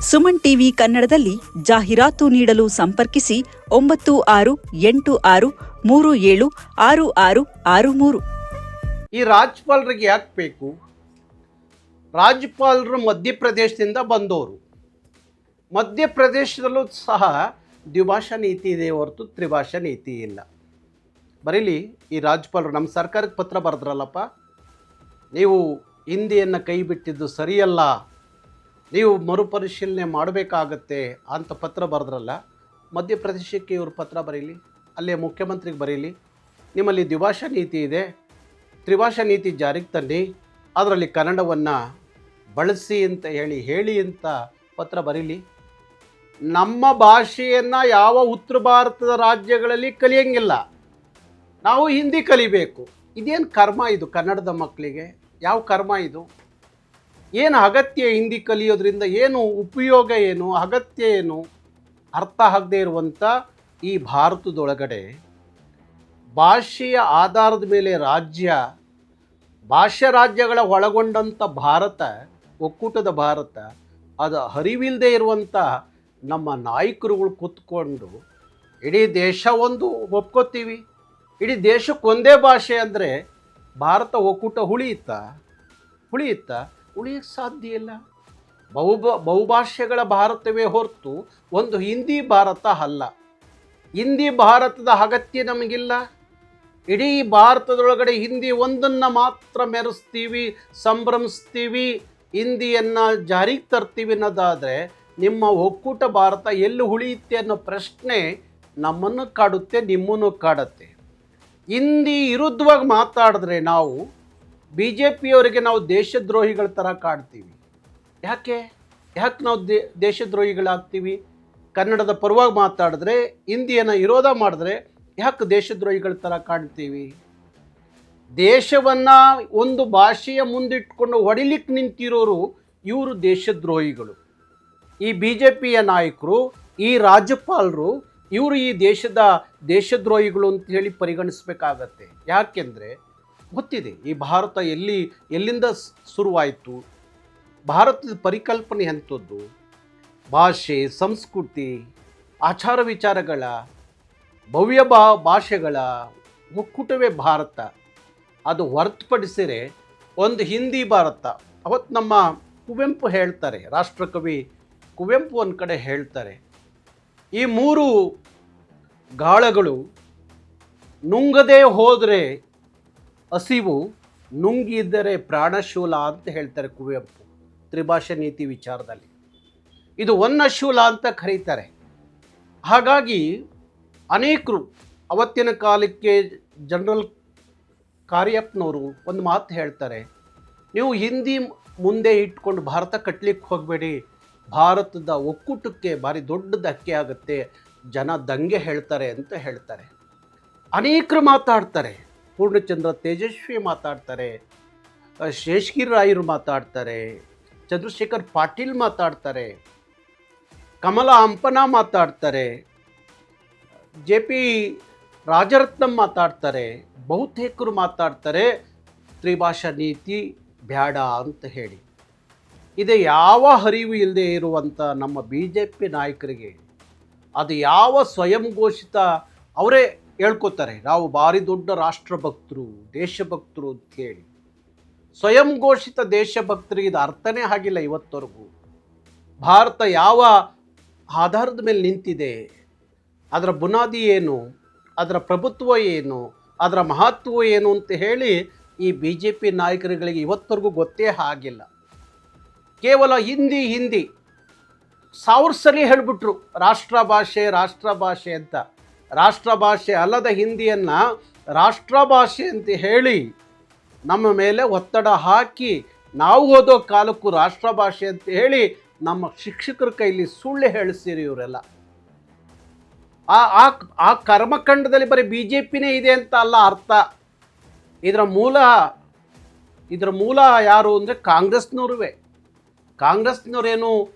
Suman TV ಕನ್ನಡದಲ್ಲಿ ಜಾಹೀರಾತು ನೀಡಲು ಸಂಪರ್ಕಿಸಿ 9636376663. ಈ ರಾಜ್ಯಪಾಲರಿಗೆ ಯಾಕೆ ಬೇಕು? ರಾಜ್ಯಪಾಲರು ಮಧ್ಯಪ್ರದೇಶದಿಂದ ಬಂದವರು. ಮಧ್ಯಪ್ರದೇಶದಲ್ಲೂ ಸಹ ದ್ವಿಭಾಷಾ ನೀತಿ ಇದೆ ಹೊರತು ತ್ರಿಭಾಷಾ ನೀತಿ ಇಲ್ಲ. ಬರೀಲಿ ಈ ರಾಜ್ಯಪಾಲರು ನಮ್ಮ ಸರ್ಕಾರಕ್ಕೆ ಪತ್ರ ಬರೆದ್ರಲ್ಲಪ್ಪ, ನೀವು ಹಿಂದಿಯನ್ನು ಕೈ ಬಿಟ್ಟಿದ್ದು ಸರಿಯಲ್ಲ, ನೀವು ಮರುಪರಿಶೀಲನೆ ಮಾಡಬೇಕಾಗತ್ತೆ ಅಂತ ಪತ್ರ ಬರೆದ್ರಲ್ಲ. ಮಧ್ಯಪ್ರದೇಶಕ್ಕೆ ಇವರು ಪತ್ರ ಬರೀಲಿ, ಅಲ್ಲೇ ಮುಖ್ಯಮಂತ್ರಿಗೆ ಬರೀಲಿ, ನಿಮ್ಮಲ್ಲಿ ದ್ವಿಭಾಷಾ ನೀತಿ ಇದೆ, ತ್ರಿಭಾಷಾ ನೀತಿ ಜಾರಿಗೆ ತನ್ನಿ, ಅದರಲ್ಲಿ ಕನ್ನಡವನ್ನು ಬಳಸಿ ಅಂತ ಹೇಳಿ ಅಂತ ಪತ್ರ ಬರೀಲಿ. ನಮ್ಮ ಭಾಷೆಯನ್ನು ಯಾವ ಉತ್ತರ ಭಾರತದ ರಾಜ್ಯಗಳಲ್ಲಿ ಕಲಿಯಂಗಿಲ್ಲ, ನಾವು ಹಿಂದಿ ಕಲಿಬೇಕು. ಇದೇನು ಕರ್ಮ ಇದು ಕನ್ನಡದ ಮಕ್ಕಳಿಗೆ? ಯಾವ ಕರ್ಮ ಇದು? ಏನು ಅಗತ್ಯ ಹಿಂದಿ ಕಲಿಯೋದ್ರಿಂದ? ಏನು ಉಪಯೋಗ, ಏನು ಅಗತ್ಯ, ಏನು ಅರ್ಥ ಆಗದೇ ಇರುವಂಥ ಈ ಭಾರತದೊಳಗಡೆ ಭಾಷೆಯ ಆಧಾರದ ಮೇಲೆ ಭಾಷಾ ರಾಜ್ಯಗಳ ಒಳಗೊಂಡಂಥ ಭಾರತ, ಒಕ್ಕೂಟದ ಭಾರತ, ಅದು ಅರಿವಿಲ್ಲದೆ ಇರುವಂಥ ನಮ್ಮ ನಾಯಕರುಗಳು ಕೂತ್ಕೊಂಡು ಇಡೀ ದೇಶ ಒಂದು ಒಪ್ಕೋತೀವಿ, ಇಡೀ ದೇಶಕ್ಕೊಂದೇ ಭಾಷೆ ಅಂದರೆ ಭಾರತ ಒಕ್ಕೂಟ ಉಳಿಯುತ್ತಾ? ಉಳಿಯಕ್ಕೆ ಸಾಧ್ಯ ಇಲ್ಲ. ಬಹುಭಾಷೆಗಳ ಭಾರತವೇ ಹೊರತು ಒಂದು ಹಿಂದಿ ಭಾರತ ಅಲ್ಲ. ಹಿಂದಿ ಭಾರತದ ಅಗತ್ಯ ನಮಗಿಲ್ಲ. ಇಡೀ ಭಾರತದೊಳಗಡೆ ಹಿಂದಿ ಒಂದನ್ನು ಮಾತ್ರ ಮೆರೆಸ್ತೀವಿ, ಸಂಭ್ರಮಿಸ್ತೀವಿ, ಹಿಂದಿಯನ್ನು ಜಾರಿಗೆ ತರ್ತೀವಿ ಅನ್ನೋದಾದರೆ ನಿಮ್ಮ ಒಕ್ಕೂಟ ಭಾರತ ಎಲ್ಲಿ ಉಳಿಯುತ್ತೆ ಅನ್ನೋ ಪ್ರಶ್ನೆ ನಮ್ಮನ್ನು ಕಾಡುತ್ತೆ, ನಿಮ್ಮನ್ನು ಕಾಡುತ್ತೆ. ಹಿಂದಿ ವಿರುದ್ಧವಾಗಿ ಮಾತಾಡಿದ್ರೆ ನಾವು BJPಯವರಿಗೆ ನಾವು ದೇಶದ್ರೋಹಿಗಳ ಥರ ಕಾಡ್ತೀವಿ. ಯಾಕೆ ನಾವು ದೇಶದ್ರೋಹಿಗಳಾಗ್ತೀವಿ? ಕನ್ನಡದ ಪರವಾಗಿ ಮಾತಾಡಿದ್ರೆ, ಹಿಂದಿಯನ್ನು ವಿರೋಧ ಮಾಡಿದ್ರೆ ಯಾಕೆ ದೇಶದ್ರೋಹಿಗಳ ಥರ ಕಾಣ್ತೀವಿ? ದೇಶವನ್ನು ಒಂದು ಭಾಷೆಯ ಮುಂದಿಟ್ಕೊಂಡು ಹೊಡಿಲಿಕ್ಕೆ ನಿಂತಿರೋರು ಇವರು ದೇಶದ್ರೋಹಿಗಳು. ಈ BJPಯ ನಾಯಕರು, ಈ ರಾಜ್ಯಪಾಲರು, ಇವರು ಈ ದೇಶದ ದೇಶದ್ರೋಹಿಗಳು ಅಂತ ಹೇಳಿ ಪರಿಗಣಿಸಬೇಕಾಗತ್ತೆ. ಯಾಕೆಂದರೆ ಗೊತ್ತಿದೆ ಈ ಭಾರತ ಎಲ್ಲಿಂದ ಶುರುವಾಯಿತು, ಭಾರತದ ಪರಿಕಲ್ಪನೆ ಎಂಥದ್ದು, ಭಾಷೆ, ಸಂಸ್ಕೃತಿ, ಆಚಾರ ವಿಚಾರಗಳ, ಭವ್ಯ ಭಾಷೆಗಳ ಒಕ್ಕೂಟವೇ ಭಾರತ. ಅದು ಹೊರತುಪಡಿಸಿದರೆ ಒಂದು ಹಿಂದಿ ಭಾರತ. ಅವತ್ತು ನಮ್ಮ ಕುವೆಂಪು ಹೇಳ್ತಾರೆ, ರಾಷ್ಟ್ರಕವಿ ಕುವೆಂಪು ಒಂದು ಕಡೆ ಹೇಳ್ತಾರೆ, ಈ ಮೂರು ಗಾಳಗಳು ನುಂಗದೇ ಹೋದರೆ ಹಸಿವು, ನುಂಗಿದ್ದರೆ ಪ್ರಾಣಶೂಲ ಅಂತ ಹೇಳ್ತಾರೆ ಕುವೆಂಪು ತ್ರಿಭಾಷಾ ನೀತಿ ವಿಚಾರದಲ್ಲಿ. ಇದು ವನ್ನಶೂಲ ಅಂತ ಕರೀತಾರೆ. ಹಾಗಾಗಿ ಅನೇಕರು ಅವತ್ತಿನ ಕಾಲಕ್ಕೆ ಜನರಲ್ ಕಾರ್ಯಪ್ಪನವರು ಒಂದು ಮಾತು ಹೇಳ್ತಾರೆ, ನೀವು ಹಿಂದಿ ಮುಂದೆ ಇಟ್ಕೊಂಡು ಭಾರತ ಕಟ್ಟಲಿಕ್ಕೆ ಹೋಗಬೇಡಿ, ಭಾರತದ ಒಕ್ಕೂಟಕ್ಕೆ ಭಾರಿ ದೊಡ್ಡ ಧಕ್ಕೆ ಆಗುತ್ತೆ, ಜನ ದಂಗೆ ಹೇಳ್ತಾರೆ ಅಂತ ಹೇಳ್ತಾರೆ. ಅನೇಕರು ಮಾತಾಡ್ತಾರೆ, ಪೂರ್ಣಚಂದ್ರ ತೇಜಸ್ವಿ ಮಾತಾಡ್ತಾರೆ, ಶೇಷಗಿರಿ ರಾಯರು ಮಾತಾಡ್ತಾರೆ, ಚಂದ್ರಶೇಖರ್ ಪಾಟೀಲ್ ಮಾತಾಡ್ತಾರೆ, ಕಮಲಾ ಹಂಪನಾ ಮಾತಾಡ್ತಾರೆ, JP ರಾಜರತ್ನಂ ಮಾತಾಡ್ತಾರೆ, ಬಹುತೇಕರು ಮಾತಾಡ್ತಾರೆ ತ್ರಿಭಾಷಾ ನೀತಿ ಬೇಡ ಅಂತ ಹೇಳಿ. ಇದು ಯಾವ ಅರಿವು ಇಲ್ಲದೆ ಇರುವಂಥ ನಮ್ಮ BJP ನಾಯಕರಿಗೆ ಅದು ಯಾವ ಸ್ವಯಂ ಘೋಷಿತ ಅವರೇ ಹೇಳ್ಕೊತಾರೆ, ನಾವು ಭಾರಿ ದೊಡ್ಡ ರಾಷ್ಟ್ರಭಕ್ತರು, ದೇಶಭಕ್ತರು ಅಂತ ಹೇಳಿ. ಸ್ವಯಂ ಘೋಷಿತ ದೇಶಭಕ್ತರಿಗೆ ಇದು ಅರ್ಥನೇ ಆಗಿಲ್ಲ ಇವತ್ತವರೆಗೂ. ಭಾರತ ಯಾವ ಆಧಾರದ ಮೇಲೆ ನಿಂತಿದೆ, ಅದರ ಬುನಾದಿ ಏನು, ಅದರ ಪ್ರಭುತ್ವ ಏನು, ಅದರ ಮಹತ್ವ ಏನು ಅಂತ ಹೇಳಿ ಈ BJP ನಾಯಕರುಗಳಿಗೆ ಇವತ್ತವರೆಗೂ ಗೊತ್ತೇ ಆಗಿಲ್ಲ. ಕೇವಲ ಹಿಂದಿ 1000 ಸಲ ಹೇಳಿಬಿಟ್ರು ರಾಷ್ಟ್ರ ಭಾಷೆ ಅಂತ. ರಾಷ್ಟ್ರ ಭಾಷೆ ಅಲ್ಲದ ಹಿಂದಿಯನ್ನು ರಾಷ್ಟ್ರ ಭಾಷೆ ಅಂತ ಹೇಳಿ ನಮ್ಮ ಮೇಲೆ ಒತ್ತಡ ಹಾಕಿ ನಾವು ಓದೋ ಕಾಲಕ್ಕೂ ರಾಷ್ಟ್ರ ಭಾಷೆ ಅಂತ ಹೇಳಿ ನಮ್ಮ ಶಿಕ್ಷಕರ ಕೈಲಿ ಸುಳ್ಳು ಹೇಳಿಸಿರಿ ಇವರೆಲ್ಲ. ಆ ಕರ್ಮಕಾಂಡದಲ್ಲಿ ಬರೀ BJPನೇ ಇದೆ ಅಂತ ಅಲ್ಲ ಅರ್ಥ. ಇದರ ಮೂಲ ಯಾರು ಅಂದರೆ ಕಾಂಗ್ರೆಸ್ನವರೇನು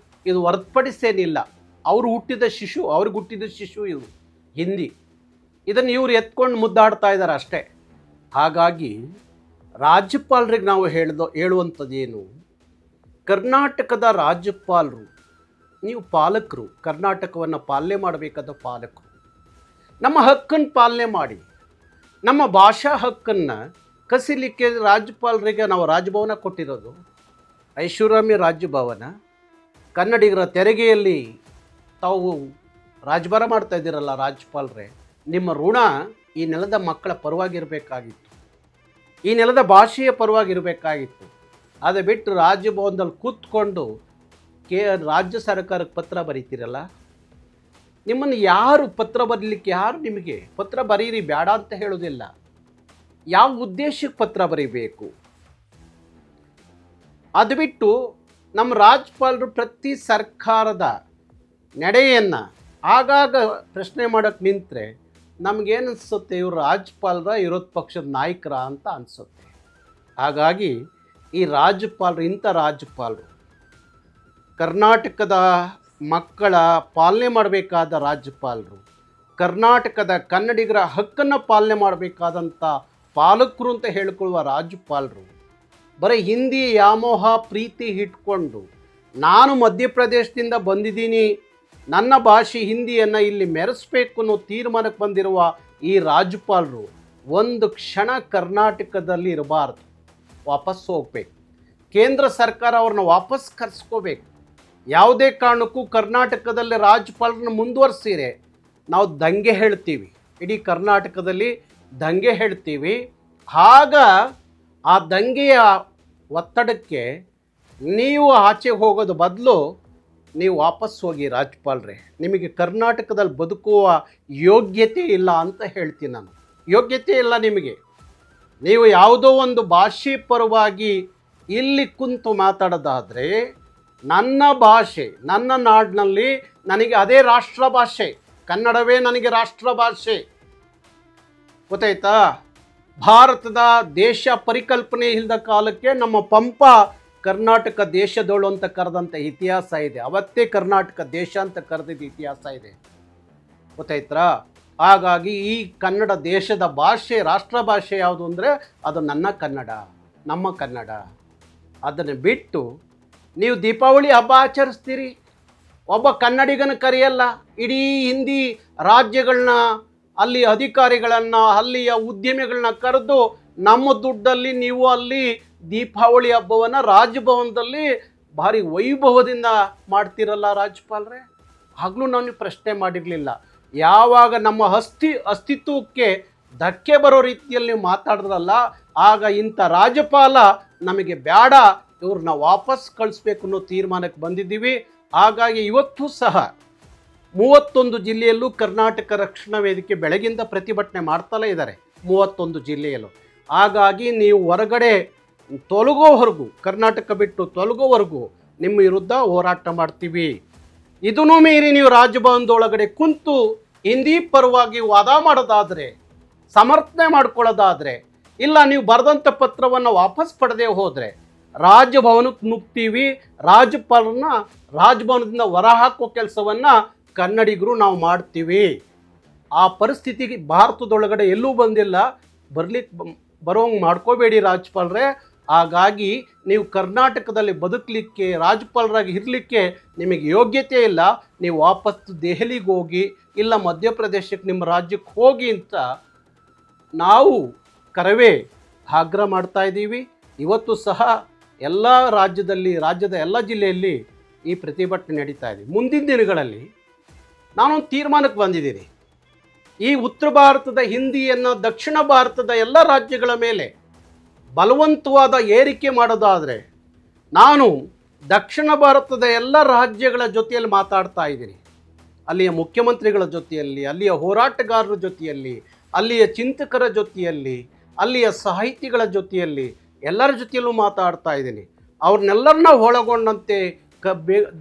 ಇದು ಹೊರತುಪಡಿಸೇನಿಲ್ಲ. ಅವ್ರಿಗೆ ಹುಟ್ಟಿದ ಶಿಶು ಇದು ಹಿಂದಿ. ಇದನ್ನು ಇವರು ಎತ್ಕೊಂಡು ಮುದ್ದಾಡ್ತಾ ಇದ್ದಾರೆ ಅಷ್ಟೇ. ಹಾಗಾಗಿ ರಾಜ್ಯಪಾಲರಿಗೆ ನಾವು ಹೇಳುವಂಥದ್ದೇನು, ಕರ್ನಾಟಕದ ರಾಜ್ಯಪಾಲರು ನೀವು ಪಾಲಕರು, ಕರ್ನಾಟಕವನ್ನು ಪಾಲನೆ ಮಾಡಬೇಕಾದ ಪಾಲಕರು. ನಮ್ಮ ಹಕ್ಕನ್ನು ಪಾಲನೆ ಮಾಡಿ. ನಮ್ಮ ಭಾಷಾ ಹಕ್ಕನ್ನು ಕಸಿಲಿಕ್ಕೆ ರಾಜ್ಯಪಾಲರಿಗೆ ನಾವು ರಾಜಭವನ ಕೊಟ್ಟಿರೋದು, ಐಷಾರಾಮಿ ರಾಜಭವನ. ಕನ್ನಡಿಗರ ತೆರಿಗೆಯಲ್ಲಿ ತಾವು ರಾಜಭಾರ ಮಾಡ್ತಾ ಇದ್ದೀರಲ್ಲ ರಾಜ್ಯಪಾಲರೇ, ನಿಮ್ಮ ಋಣ ಈ ನೆಲದ ಮಕ್ಕಳ ಪರವಾಗಿರಬೇಕಾಗಿತ್ತು, ಈ ನೆಲದ ಭಾಷೆಯ ಪರವಾಗಿರಬೇಕಾಗಿತ್ತು. ಅದು ಬಿಟ್ಟು ರಾಜಭವನದಲ್ಲಿ ಕೂತ್ಕೊಂಡು ರಾಜ್ಯ ಸರ್ಕಾರಕ್ಕೆ ಪತ್ರ ಬರೀತೀರಲ್ಲ. ನಿಮ್ಮನ್ನು ಯಾರು ಪತ್ರ ಬರೀಲಿಕ್ಕೆ, ಯಾರು ನಿಮಗೆ ಪತ್ರ ಬರೀರಿ ಬೇಡ ಅಂತ ಹೇಳೋದಿಲ್ಲ. ಯಾವ ಉದ್ದೇಶಕ್ಕೆ ಪತ್ರ ಬರೀಬೇಕು? ಅದು ಬಿಟ್ಟು ನಮ್ಮ ರಾಜ್ಯಪಾಲರು ಪ್ರತಿ ಸರ್ಕಾರದ ನಡೆಯನ್ನು ಆಗಾಗ ಪ್ರಶ್ನೆ ಮಾಡೋಕ್ಕೆ ನಿಂತರೆ ನಮಗೇನು ಅನಿಸುತ್ತೆ, ಇವರು ರಾಜ್ಯಪಾಲರ ವಿರೋಧ ಪಕ್ಷದ ನಾಯಕರ ಅಂತ ಅನಿಸುತ್ತೆ. ಹಾಗಾಗಿ ಈ ರಾಜ್ಯಪಾಲರು, ಇಂಥ ರಾಜ್ಯಪಾಲರು ಕರ್ನಾಟಕದ ಮಕ್ಕಳ ಪಾಲನೆ ಮಾಡಬೇಕಾದ ರಾಜ್ಯಪಾಲರು, ಕರ್ನಾಟಕದ ಕನ್ನಡಿಗರ ಹಕ್ಕನ್ನು ಪಾಲನೆ ಮಾಡಬೇಕಾದಂಥ ಪಾಲಕರು ಅಂತ ಹೇಳಿಕೊಳ್ಳುವ ರಾಜ್ಯಪಾಲರು ಬರೀ ಹಿಂದಿ ವ್ಯಾಮೋಹ ಪ್ರೀತಿ ಇಟ್ಕೊಂಡು ನಾನು ಮಧ್ಯಪ್ರದೇಶದಿಂದ ಬಂದಿದ್ದೀನಿ, ನನ್ನ ಭಾಷೆ ಹಿಂದಿಯನ್ನು ಇಲ್ಲಿ ಮೆರೆಸಬೇಕು ಅನ್ನೋ ತೀರ್ಮಾನಕ್ಕೆ ಬಂದಿರುವ ಈ ರಾಜ್ಯಪಾಲರು ಒಂದು ಕ್ಷಣ ಕರ್ನಾಟಕದಲ್ಲಿ ಇರಬಾರ್ದು, ವಾಪಸ್ ಹೋಗ್ಬೇಕು. ಕೇಂದ್ರ ಸರ್ಕಾರ ಅವ್ರನ್ನ ವಾಪಸ್ ಕರೆಸ್ಕೋಬೇಕು. ಯಾವುದೇ ಕಾರಣಕ್ಕೂ ಕರ್ನಾಟಕದಲ್ಲಿ ರಾಜ್ಯಪಾಲರನ್ನ ಮುಂದುವರಿಸಿರೆ ನಾವು ದಂಗೆ ಹೇಳ್ತೀವಿ, ಇಡೀ ಕರ್ನಾಟಕದಲ್ಲಿ ದಂಗೆ ಹೇಳ್ತೀವಿ. ಆಗ ಆ ದಂಗೆಯ ಒತ್ತಡಕ್ಕೆ ನೀವು ಆಚೆ ಹೋಗೋದು ಬದಲು ನೀವು ವಾಪಸ್ ಹೋಗಿ ರಾಜ್ಯಪಾಲರೇ, ನಿಮಗೆ ಕರ್ನಾಟಕದಲ್ಲಿ ಬದುಕುವ ಯೋಗ್ಯತೆ ಇಲ್ಲ ಅಂತ ಹೇಳ್ತೀನಿ ನಾನು. ಯೋಗ್ಯತೆ ಇಲ್ಲ ನಿಮಗೆ. ನೀವು ಯಾವುದೋ ಒಂದು ಭಾಷೆ ಪರವಾಗಿ ಇಲ್ಲಿ ಕುಂತು ಮಾತಾಡೋದಾದರೆ, ನನ್ನ ಭಾಷೆ, ನನ್ನ ನಾಡಿನಲ್ಲಿ ನನಗೆ ಅದೇ ರಾಷ್ಟ್ರ ಭಾಷೆ, ಕನ್ನಡವೇ ನನಗೆ ರಾಷ್ಟ್ರ ಭಾಷೆ. ಗೊತ್ತಾಯ್ತಾ? ಭಾರತದ ದೇಶ ಪರಿಕಲ್ಪನೆ ಇಲ್ಲದ ಕಾಲಕ್ಕೆ ನಮ್ಮ ಪಂಪ ಕರ್ನಾಟಕ ದೇಶದೋಳು ಅಂತ ಕರೆದಂಥ ಇತಿಹಾಸ ಇದೆ. ಅವತ್ತೇ ಕರ್ನಾಟಕ ದೇಶ ಅಂತ ಕರೆದಿದ್ದ ಇತಿಹಾಸ ಇದೆ. ಗೊತ್ತಾಯ್ತಾ? ಹಾಗಾಗಿ ಈ ಕನ್ನಡ ದೇಶದ ಭಾಷೆ, ರಾಷ್ಟ್ರ ಭಾಷೆ ಯಾವುದು ಅಂದರೆ ಅದು ನನ್ನ ಕನ್ನಡ, ನಮ್ಮ ಕನ್ನಡ. ಅದನ್ನು ಬಿಟ್ಟು ನೀವು ದೀಪಾವಳಿ ಹಬ್ಬ ಆಚರಿಸ್ತೀರಿ, ಒಬ್ಬ ಕನ್ನಡಿಗನ ಕರೆಯಲ್ಲ. ಇಡೀ ಹಿಂದಿ ರಾಜ್ಯಗಳನ್ನ, ಅಲ್ಲಿ ಅಧಿಕಾರಿಗಳನ್ನು, ಅಲ್ಲಿಯ ಉದ್ಯಮಿಗಳನ್ನ ಕರೆದು ನಮ್ಮ ದುಡ್ಡಲ್ಲಿ ನೀವು ಅಲ್ಲಿ ದೀಪಾವಳಿ ಹಬ್ಬವನ್ನು ರಾಜಭವನದಲ್ಲಿ ಭಾರಿ ವೈಭವದಿಂದ ಮಾಡ್ತಿರಲ್ಲ ರಾಜ್ಯಪಾಲರೇ. ಆಗಲೂ ನಾನು ಪ್ರಶ್ನೆ ಮಾಡಿರಲಿಲ್ಲ. ಯಾವಾಗ ನಮ್ಮ ಅಸ್ತಿತ್ವಕ್ಕೆ ಧಕ್ಕೆ ಬರೋ ರೀತಿಯಲ್ಲಿ ಮಾತಾಡಿದ್ರಲ್ಲ, ಆಗ ಇಂಥ ರಾಜ್ಯಪಾಲ ನಮಗೆ ಬೇಡ, ಇವ್ರನ್ನ ವಾಪಸ್ ಕಳಿಸ್ಬೇಕು ಅನ್ನೋ ತೀರ್ಮಾನಕ್ಕೆ ಬಂದಿದ್ದೀವಿ. ಹಾಗಾಗಿ ಇವತ್ತು ಸಹ 31 ಜಿಲ್ಲೆಯಲ್ಲೂ ಕರ್ನಾಟಕ ರಕ್ಷಣಾ ವೇದಿಕೆ ಬೆಳಗಿಂದ ಪ್ರತಿಭಟನೆ ಮಾಡ್ತಲೇ ಇದ್ದಾರೆ, 31 ಜಿಲ್ಲೆಯಲ್ಲೂ. ಹಾಗಾಗಿ ನೀವು ಹೊರಗಡೆ ತೊಲಗೋವರೆಗೂ, ಕರ್ನಾಟಕ ಬಿಟ್ಟು ತೊಲಗೋವರೆಗೂ ನಿಮ್ಮ ವಿರುದ್ಧ ಹೋರಾಟ ಮಾಡ್ತೀವಿ. ಇದನ್ನೂ ಮೀರಿ ನೀವು ರಾಜಭವನದೊಳಗಡೆ ಕುಂತು ಹಿಂದಿ ಪರವಾಗಿ ವಾದ ಮಾಡೋದಾದರೆ, ಸಮರ್ಥನೆ ಮಾಡ್ಕೊಳ್ಳೋದಾದರೆ, ಇಲ್ಲ ನೀವು ಬರೆದಂಥ ಪತ್ರವನ್ನು ವಾಪಸ್ ಪಡೆದೇ ಹೋದರೆ ರಾಜಭವನಕ್ಕೆ ನುಗ್ತೀವಿ. ರಾಜ್ಯಪಾಲರನ್ನ ರಾಜಭವನದಿಂದ ಹೊರಹಾಕೋ ಕೆಲಸವನ್ನು ಕನ್ನಡಿಗರು ನಾವು ಮಾಡ್ತೀವಿ. ಆ ಪರಿಸ್ಥಿತಿಗೆ ಭಾರತದೊಳಗಡೆ ಎಲ್ಲೂ ಬಂದಿಲ್ಲ, ಬರೋಂಗೆ ಮಾಡ್ಕೋಬೇಡಿ ರಾಜ್ಯಪಾಲರೇ. ಹಾಗಾಗಿ ನೀವು ಕರ್ನಾಟಕದಲ್ಲಿ ಬದುಕಲಿಕ್ಕೆ, ರಾಜ್ಯಪಾಲರಾಗಿ ಇರಲಿಕ್ಕೆ ನಿಮಗೆ ಯೋಗ್ಯತೆ ಇಲ್ಲ. ನೀವು ವಾಪಸ್ ದೆಹಲಿಗೆ ಹೋಗಿ, ಇಲ್ಲ ಮಧ್ಯಪ್ರದೇಶಕ್ಕೆ, ನಿಮ್ಮ ರಾಜ್ಯಕ್ಕೆ ಹೋಗಿ ಅಂತ ನಾವು ಕರವೇ ಆಗ್ರಹ ಮಾಡ್ತಾ ಇದ್ದೀವಿ. ಇವತ್ತು ಸಹ ಎಲ್ಲ ರಾಜ್ಯದ ಎಲ್ಲ ಜಿಲ್ಲೆಯಲ್ಲಿ ಈ ಪ್ರತಿಭಟನೆ ನಡೀತಾ ಇದೆ. ಮುಂದಿನ ದಿನಗಳಲ್ಲಿ ನಾನೊಂದು ತೀರ್ಮಾನಕ್ಕೆ ಬಂದಿದ್ದೀನಿ. ಈ ಉತ್ತರ ಭಾರತದ ಹಿಂದಿಯನ್ನು ದಕ್ಷಿಣ ಭಾರತದ ಎಲ್ಲ ರಾಜ್ಯಗಳ ಮೇಲೆ ಬಲವಂತವಾದ ಏರಿಕೆ ಮಾಡೋದಾದರೆ, ನಾನು ದಕ್ಷಿಣ ಭಾರತದ ಎಲ್ಲ ರಾಜ್ಯಗಳ ಜೊತೆಯಲ್ಲಿ ಮಾತಾಡ್ತಾ ಇದ್ದೀನಿ. ಅಲ್ಲಿಯ ಮುಖ್ಯಮಂತ್ರಿಗಳ ಜೊತೆಯಲ್ಲಿ, ಅಲ್ಲಿಯ ಹೋರಾಟಗಾರರ ಜೊತೆಯಲ್ಲಿ, ಅಲ್ಲಿಯ ಚಿಂತಕರ ಜೊತೆಯಲ್ಲಿ, ಅಲ್ಲಿಯ ಸಾಹಿತಿಗಳ ಜೊತೆಯಲ್ಲಿ, ಎಲ್ಲರ ಜೊತೆಯಲ್ಲೂ ಮಾತಾಡ್ತಾ ಇದ್ದೀನಿ. ಅವ್ರನ್ನೆಲ್ಲರನ್ನ ಒಳಗೊಂಡಂತೆ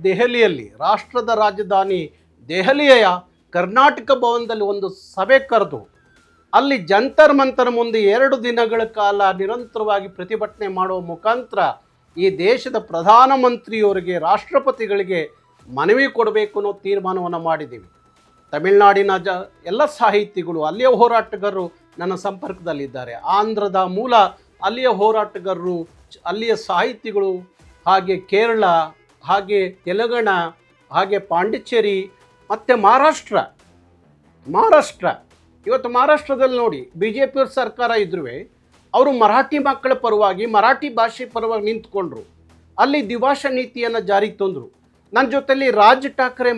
ದೆಹಲಿಯಲ್ಲಿ, ರಾಷ್ಟ್ರದ ರಾಜಧಾನಿ ದೆಹಲಿಯ ಕರ್ನಾಟಕ ಭವನದಲ್ಲಿ ಒಂದು ಸಭೆ ಕರೆದು ಅಲ್ಲಿ ಜಂತರ್ ಮಂತರ್ ಮುಂದೆ 2 ದಿನಗಳ ಕಾಲ ನಿರಂತರವಾಗಿ ಪ್ರತಿಭಟನೆ ಮಾಡುವ ಮುಖಾಂತರ ಈ ದೇಶದ ಪ್ರಧಾನಮಂತ್ರಿಯವರಿಗೆ, ರಾಷ್ಟ್ರಪತಿಗಳಿಗೆ ಮನವಿ ಕೊಡಬೇಕು ಅನ್ನೋ ತೀರ್ಮಾನವನ್ನು ಮಾಡಿದ್ದೀವಿ. ತಮಿಳುನಾಡಿನ ಎಲ್ಲ ಸಾಹಿತಿಗಳು, ಅಲ್ಲಿಯ ಹೋರಾಟಗಾರರು ನನ್ನ ಸಂಪರ್ಕದಲ್ಲಿದ್ದಾರೆ. ಆಂಧ್ರದ ಮೂಲ ಅಲ್ಲಿಯ ಹೋರಾಟಗಾರರು, ಅಲ್ಲಿಯ ಸಾಹಿತಿಗಳು, ಹಾಗೆ ಕೇರಳ, ಹಾಗೆ ತೆಲಂಗಾಣ, ಹಾಗೆ ಪಾಂಡಿಚೇರಿ ಮತ್ತು ಮಹಾರಾಷ್ಟ್ರ ಇವತ್ತು ಮಹಾರಾಷ್ಟ್ರದಲ್ಲಿ ನೋಡಿ BJP ಸರ್ಕಾರ ಇದ್ರೂ ಅವರು ಮರಾಠಿ ಮಕ್ಕಳ ಪರವಾಗಿ ಮರಾಠಿ ಭಾಷೆ ಪರವಾಗಿ ನಿಂತ್ಕೊಂಡ್ರು. ಅಲ್ಲಿ ದ್ವಿಭಾಷಾ ನೀತಿಯನ್ನು ಜಾರಿಗೆ ತಂದರು. ನನ್ನ ಜೊತೆಲಿ ರಾಜ್ ಠಾಕ್ರೆ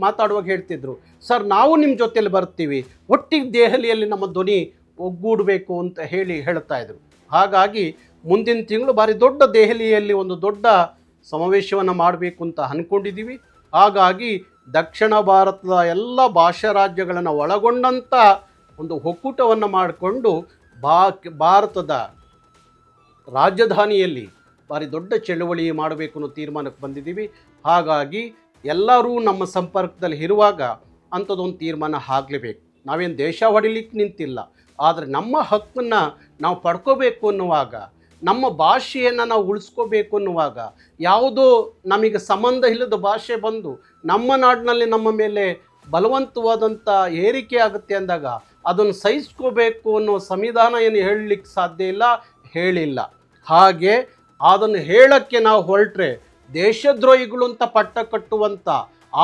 ಮಾತಾಡುವಾಗ ಹೇಳ್ತಿದ್ರು, ಸರ್ ನಾವು ನಿಮ್ಮ ಜೊತೆಲಿ ಬರ್ತೀವಿ, ಒಟ್ಟಿಗೆ ದೆಹಲಿಯಲ್ಲಿ ನಮ್ಮ ಧ್ವನಿ ಒಗ್ಗೂಡಬೇಕು ಅಂತ ಹೇಳ್ತಾ ಇದ್ರು. ಹಾಗಾಗಿ ಮುಂದಿನ ತಿಂಗಳು ಭಾರಿ ದೊಡ್ಡ ದೆಹಲಿಯಲ್ಲಿ ಒಂದು ದೊಡ್ಡ ಸಮಾವೇಶವನ್ನು ಮಾಡಬೇಕು ಅಂತ ಅಂದ್ಕೊಂಡಿದ್ದೀವಿ. ಹಾಗಾಗಿ ದಕ್ಷಿಣ ಭಾರತದ ಎಲ್ಲ ಭಾಷಾ ರಾಜ್ಯಗಳನ್ನು ಒಳಗೊಂಡಂಥ ಒಂದು ಒಕ್ಕೂಟವನ್ನು ಮಾಡಿಕೊಂಡು ಭಾರತದ ರಾಜಧಾನಿಯಲ್ಲಿ ಭಾರಿ ದೊಡ್ಡ ಚಳುವಳಿ ಮಾಡಬೇಕು ಅನ್ನೋ ತೀರ್ಮಾನಕ್ಕೆ ಬಂದಿದ್ದೀವಿ. ಹಾಗಾಗಿ ಎಲ್ಲರೂ ನಮ್ಮ ಸಂಪರ್ಕದಲ್ಲಿ ಇರುವಾಗ ಅಂಥದ್ದೊಂದು ತೀರ್ಮಾನ ಆಗಲೇಬೇಕು. ನಾವೇನು ದೇಶ ಹೊಡಿಲಿಕ್ಕೆ ನಿಂತಿಲ್ಲ, ಆದರೆ ನಮ್ಮ ಹಕ್ಕನ್ನು ನಾವು ಪಡ್ಕೋಬೇಕು ಅನ್ನುವಾಗ, ನಮ್ಮ ಭಾಷೆಯನ್ನು ನಾವು ಉಳಿಸ್ಕೋಬೇಕು ಅನ್ನುವಾಗ, ಯಾವುದೋ ನಮಗೆ ಸಂಬಂಧ ಇಲ್ಲದ ಭಾಷೆ ಬಂದು ನಮ್ಮ ನಾಡಿನಲ್ಲಿ ನಮ್ಮ ಮೇಲೆ ಬಲವಂತವಾದಂಥ ಏರಿಕೆ ಆಗುತ್ತೆ ಅಂದಾಗ ಅದನ್ನು ಸಹಿಸ್ಕೋಬೇಕು ಅನ್ನೋ ಸಂವಿಧಾನ ಏನು ಹೇಳಲಿಕ್ಕೆ ಸಾಧ್ಯ ಇಲ್ಲ, ಹೇಳಿಲ್ಲ. ಹಾಗೆ ಅದನ್ನು ಹೇಳೋಕ್ಕೆ ನಾವು ಹೊರಟ್ರೆ ದೇಶದ್ರೋಹಿಗಳು ಅಂತ ಪಟ್ಟ ಕಟ್ಟುವಂಥ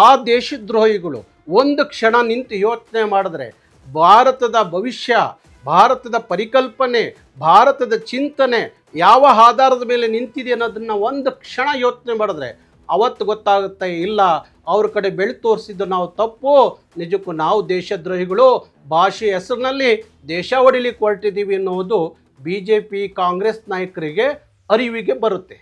ಆ ದೇಶದ್ರೋಹಿಗಳು ಒಂದು ಕ್ಷಣ ನಿಂತು ಯೋಚನೆ ಮಾಡಿದ್ರೆ ಭಾರತದ ಭವಿಷ್ಯ, ಭಾರತದ ಪರಿಕಲ್ಪನೆ, ಭಾರತದ ಚಿಂತನೆ ಯಾವ ಆಧಾರದ ಮೇಲೆ ನಿಂತಿದೆ ಅನ್ನೋದನ್ನು ಒಂದು ಕ್ಷಣ ಯೋಚನೆ ಮಾಡಿದ್ರೆ ಅವತ್ತು ಗೊತ್ತಾಗುತ್ತೆ, ಇಲ್ಲ ಅವ್ರ ಕಡೆ ಬೆಳೆ ತೋರಿಸಿದ್ದು ನಾವು ತಪ್ಪು, ನಿಜಕ್ಕೂ ನಾವು ದೇಶದ್ರೋಹಿಗಳು, ಭಾಷೆ ಹೆಸರಿನಲ್ಲಿ ದೇಶ ಹೊಡಿಲಿಕ್ಕೆ ಹೊರಟಿದ್ದೀವಿ ಎನ್ನುವುದು BJP ಕಾಂಗ್ರೆಸ್ ನಾಯಕರಿಗೆ ಅರಿವಿಗೆ ಬರುತ್ತೆ.